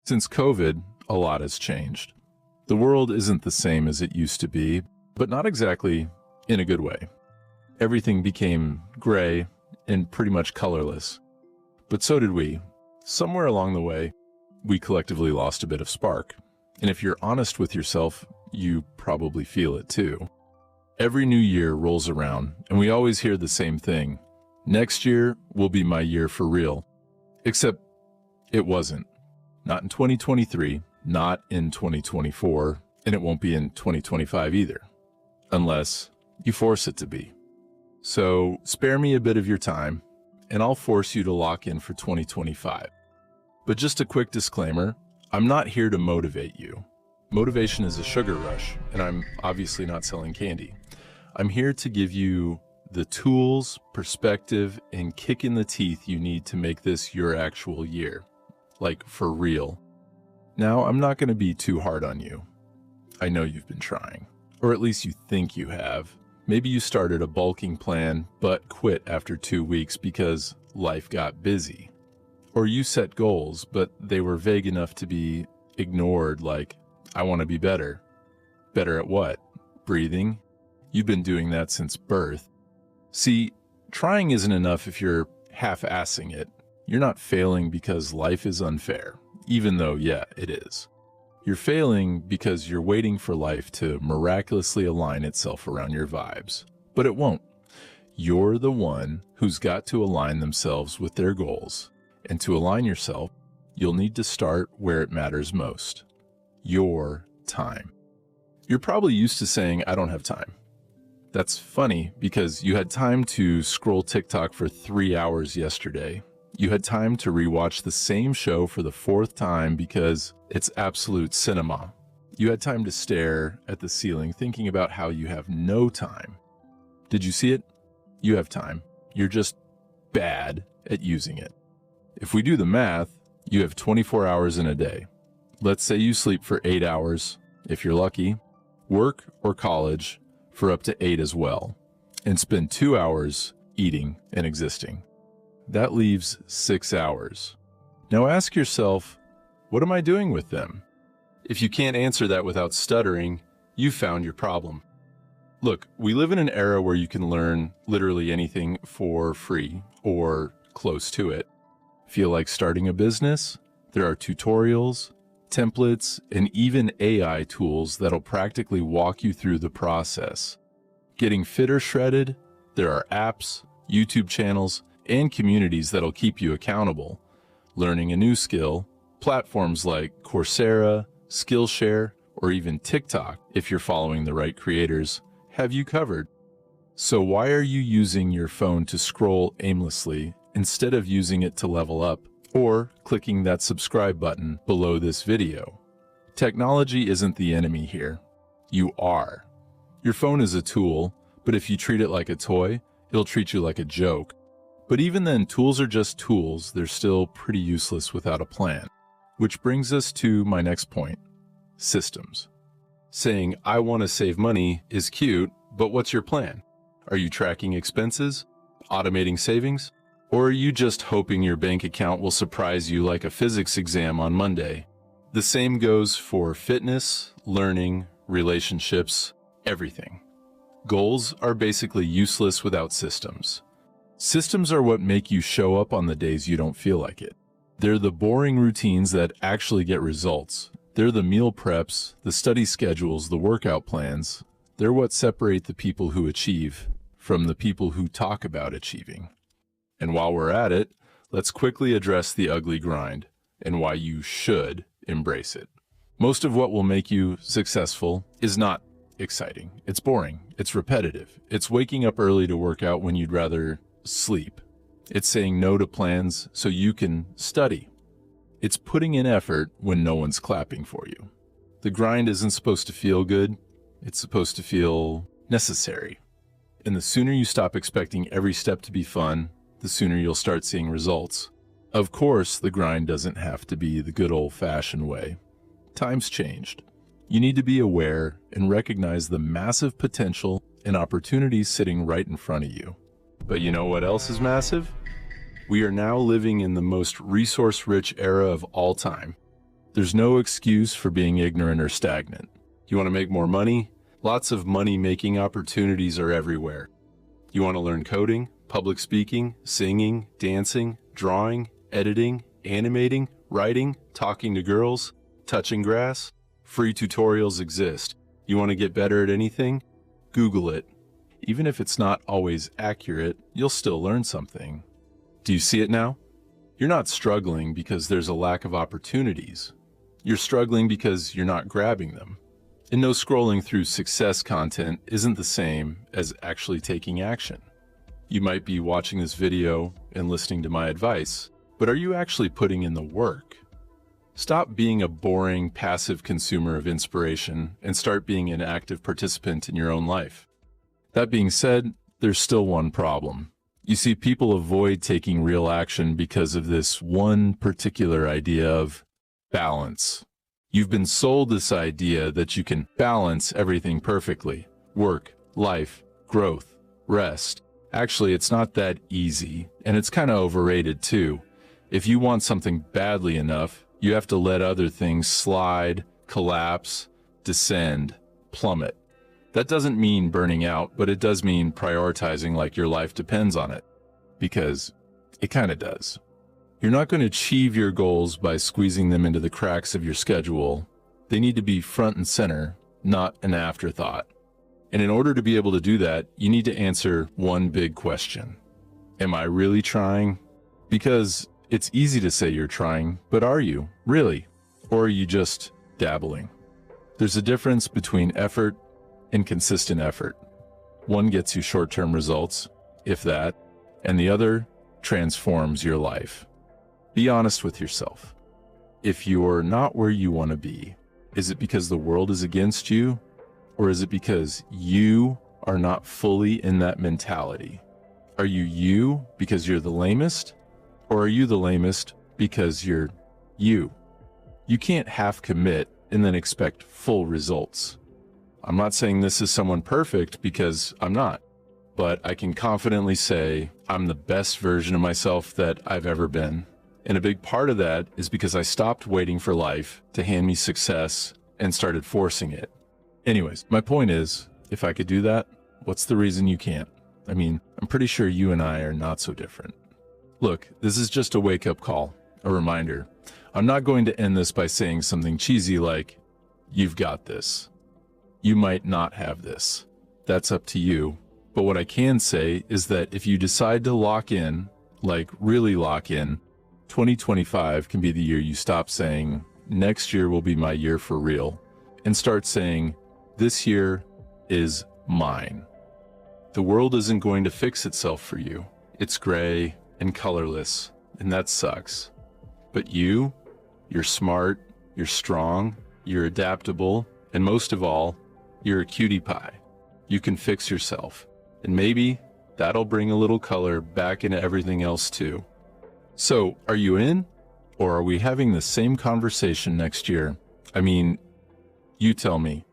Since COVID, a lot has changed. The world isn't the same as it used to be, but not exactly in a good way. Everything became gray and pretty much colorless. But so did we. Somewhere along the way, we collectively lost a bit of spark. And if you're honest with yourself, you probably feel it too. Every new year rolls around, and we always hear the same thing. Next year will be my year for real. Except it wasn't. Not in 2023, not in 2024, and it won't be in 2025 either. Unless you force it to be. So spare me a bit of your time, and I'll force you to lock in for 2025. But just a quick disclaimer, I'm not here to motivate you. Motivation is a sugar rush, and I'm obviously not selling candy. I'm here to give you the tools, perspective, and kick in the teeth you need to make this your actual year. Like, for real. Now, I'm not going to be too hard on you. I know you've been trying. Or at least you think you have. Maybe you started a bulking plan, but quit after 2 weeks because life got busy. Or you set goals, but they were vague enough to be ignored, like, I want to be better. Better at what? Breathing? You've been doing that since birth. See, trying isn't enough if you're half-assing it. You're not failing because life is unfair, even though, yeah, it is. You're failing because you're waiting for life to miraculously align itself around your vibes. But it won't. You're the one who's got to align themselves with their goals. And to align yourself, you'll need to start where it matters most. Your time. You're probably used to saying, I don't have time. That's funny because you had time to scroll TikTok for 3 hours yesterday. You had time to rewatch the same show for the 4th time because it's absolute cinema. You had time to stare at the ceiling thinking about how you have no time. Did you see it? You have time. You're just bad at using it. If we do the math, you have 24 hours in a day. Let's say you sleep for 8 hours, if you're lucky, work or college for up to 8 as well, and spend 2 hours eating and existing. That leaves 6 hours. Now ask yourself, what am I doing with them? If you can't answer that without stuttering, you've found your problem. Look, we live in an era where you can learn literally anything for free or close to it. Feel like starting a business? There are tutorials, templates, and even AI tools that'll practically walk you through the process. Getting fit or shredded? There are apps, YouTube channels, and communities that'll keep you accountable. Learning a new skill, platforms like Coursera, Skillshare, or even TikTok, if you're following the right creators, have you covered. So why are you using your phone to scroll aimlessly instead of using it to level up or clicking that subscribe button below this video? Technology isn't the enemy here. You are. Your phone is a tool, but if you treat it like a toy, it'll treat you like a joke. But even then, tools are just tools. They're still pretty useless without a plan. Which brings us to my next point, systems. Saying, I want to save money is cute, but what's your plan? Are you tracking expenses? Automating savings? Or are you just hoping your bank account will surprise you like a physics exam on Monday? The same goes for fitness, learning, relationships, everything. Goals are basically useless without systems. Systems are what make you show up on the days you don't feel like it. They're the boring routines that actually get results. They're the meal preps, the study schedules, the workout plans. They're what separate the people who achieve from the people who talk about achieving. And while we're at it, let's quickly address the ugly grind and why you should embrace it. Most of what will make you successful is not exciting. It's boring. It's repetitive. It's waking up early to work out when you'd rather sleep. It's saying no to plans so you can study. It's putting in effort when no one's clapping for you. The grind isn't supposed to feel good. It's supposed to feel necessary. And the sooner you stop expecting every step to be fun, the sooner you'll start seeing results. Of course, the grind doesn't have to be the good old-fashioned way. Times changed. You need to be aware and recognize the massive potential and opportunities sitting right in front of you. But you know what else is massive? We are now living in the most resource-rich era of all time. There's no excuse for being ignorant or stagnant. You want to make more money? Lots of money-making opportunities are everywhere. You want to learn coding, public speaking, singing, dancing, drawing, editing, animating, writing, talking to girls, touching grass? Free tutorials exist. You want to get better at anything? Google it. Even if it's not always accurate, you'll still learn something. Do you see it now? You're not struggling because there's a lack of opportunities. You're struggling because you're not grabbing them. And no, scrolling through success content isn't the same as actually taking action. You might be watching this video and listening to my advice, but are you actually putting in the work? Stop being a boring, passive consumer of inspiration and start being an active participant in your own life. That being said, there's still one problem. You see, people avoid taking real action because of this one particular idea of balance. You've been sold this idea that you can balance everything perfectly. Work, life, growth, rest. Actually, it's not that easy, and it's kind of overrated too. If you want something badly enough, you have to let other things slide, collapse, descend, plummet. That doesn't mean burning out, but it does mean prioritizing like your life depends on it. Because it kind of does. You're not going to achieve your goals by squeezing them into the cracks of your schedule. They need to be front and center, not an afterthought. And in order to be able to do that, you need to answer one big question. Am I really trying? Because it's easy to say you're trying, but are you, really? Or are you just dabbling? There's a difference between effort and consistent effort. One gets you short-term results, if that, and the other transforms your life. Be honest with yourself. If you're not where you want to be, is it because the world is against you? Or is it because you are not fully in that mentality? Are you because you're the lamest? Or are you the lamest because you're you? You can't half commit and then expect full results. I'm not saying this is someone perfect because I'm not, but I can confidently say I'm the best version of myself that I've ever been. And a big part of that is because I stopped waiting for life to hand me success and started forcing it. Anyways, my point is, if I could do that, what's the reason you can't? I mean, I'm pretty sure you and I are not so different. Look, this is just a wake-up call, a reminder. I'm not going to end this by saying something cheesy like, you've got this. You might not have this. That's up to you. But what I can say is that if you decide to lock in, like really lock in, 2025 can be the year you stop saying, next year will be my year for real, and start saying, this year is mine. The world isn't going to fix itself for you. It's gray and colorless, and that sucks. But you're smart, you're strong, you're adaptable, and most of all, you're a cutie pie. You can fix yourself, and maybe that'll bring a little color back into everything else too. So, are you in? Or are we having the same conversation next year? I mean, you tell me.